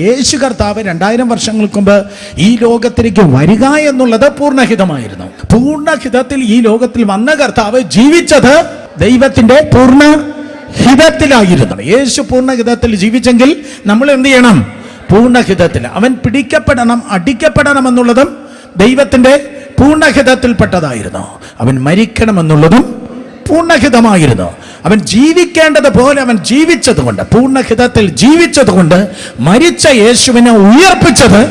യേശു കർത്താവ് 2000 വർഷങ്ങൾക്ക് മുമ്പ് ഈ ലോകത്തിലേക്ക് വരിക എന്നുള്ളത് പൂർണ്ണഹിതമായിരുന്നു. പൂർണ്ണഹിതത്തിൽ ഈ ലോകത്തിൽ വന്ന കർത്താവ് ജീവിച്ചത് ദൈവത്തിന്റെ പൂർണ്ണഹിതത്തിലായിരുന്നു. യേശു പൂർണ്ണഹിതത്തിൽ ജീവിച്ചെങ്കിൽ നമ്മൾ എന്ത് ചെയ്യണം? പൂർണ്ണഹിതത്തിൽ. അവൻ പിടിക്കപ്പെടണം, അടിക്കപ്പെടണം എന്നുള്ളതും ദൈവത്തിന്റെ പൂർണ്ണഹിതത്തിൽപ്പെട്ടതായിരുന്നു. അവൻ മരിക്കണമെന്നുള്ളതും പൂർണ്ണഹിതമായിരുന്നു. അവൻ ജീവിക്കേണ്ടത് പോലെ അവൻ ജീവിച്ചതുകൊണ്ട്, പൂർണ്ണഹിതത്തിൽ ജീവിച്ചതുകൊണ്ട് മരിച്ച യേശുവിനെ ഉയർപ്പിച്ചത്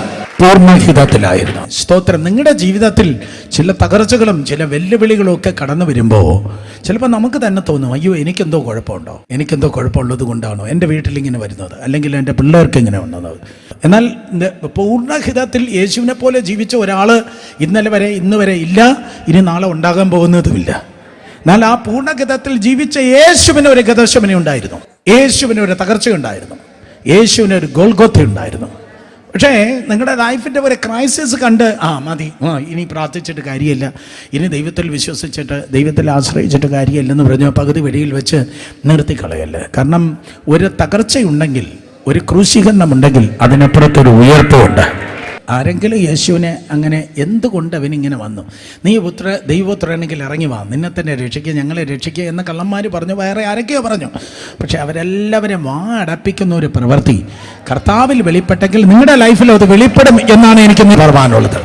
പൂർണ്ണഹിതത്തിലായിരുന്നു. സ്തോത്രം. നിങ്ങളുടെ ജീവിതത്തിൽ ചില തകർച്ചകളും ചില വെല്ലുവിളികളും ഒക്കെ കടന്നു വരുമ്പോൾ ചിലപ്പോൾ നമുക്ക് തന്നെ തോന്നും, അയ്യോ എനിക്കെന്തോ കുഴപ്പമുണ്ടോ, എനിക്കെന്തോ കുഴപ്പമുള്ളത് കൊണ്ടാണോ എൻ്റെ വീട്ടിലിങ്ങനെ വരുന്നത്, അല്ലെങ്കിൽ എൻ്റെ പിള്ളേർക്ക് ഇങ്ങനെ വന്നത്. എന്നാൽ പൂർണ്ണഹിതത്തിൽ യേശുവിനെ പോലെ ജീവിച്ച ഒരാൾ ഇന്ന് വരെ ഇല്ല, ഇനി നാളെ ഉണ്ടാകാൻ പോകുന്നതുമില്ല. എന്നാൽ ആ പൂർണ്ണഗതത്തിൽ ജീവിച്ച യേശുവിന് ഒരു ഗതശമന ഉണ്ടായിരുന്നു, യേശുവിന് ഒരു തകർച്ചയുണ്ടായിരുന്നു, യേശുവിന് ഒരു ഗോൽഗോത്ത ഉണ്ടായിരുന്നു. പക്ഷേ നിങ്ങളുടെ ലൈഫിൻ്റെ ഒരു ക്രൈസിസ് കണ്ട് മതി, ഇനി പ്രാർത്ഥിച്ചിട്ട് കാര്യമില്ല, ഇനി ദൈവത്തിൽ വിശ്വസിച്ചിട്ട് ദൈവത്തിൽ ആശ്രയിച്ചിട്ട് കാര്യമില്ലെന്ന് പറഞ്ഞ പകുതി വെടിയിൽ വെച്ച് നിർത്തിക്കളയല്ലേ. കാരണം ഒരു തകർച്ചയുണ്ടെങ്കിൽ, ഒരു ക്രൂശീകരണമുണ്ടെങ്കിൽ അതിനപ്പുറത്തൊരു ഉയർപ്പുണ്ട്. ആരെങ്കിലും യേശുവിനെ അങ്ങനെ എന്തുകൊണ്ട് അവനിങ്ങനെ വന്നു, നീ ദൈവപുത്രനെങ്കിൽ ഇറങ്ങി വാ, നിന്നെ തന്നെ രക്ഷിക്കുക, ഞങ്ങളെ രക്ഷിക്കുക എന്ന് കള്ളന്മാർ പറഞ്ഞു, വേറെ ആരൊക്കെയോ പറഞ്ഞു. പക്ഷെ അവരെല്ലാവരും അടപ്പിക്കുന്ന ഒരു പ്രവൃത്തി കർത്താവിൽ വെളിപ്പെട്ടെങ്കിൽ നിങ്ങളുടെ ലൈഫിൽ അത് വെളിപ്പെടും എന്നാണ് എനിക്ക് പറയാനുള്ളത്.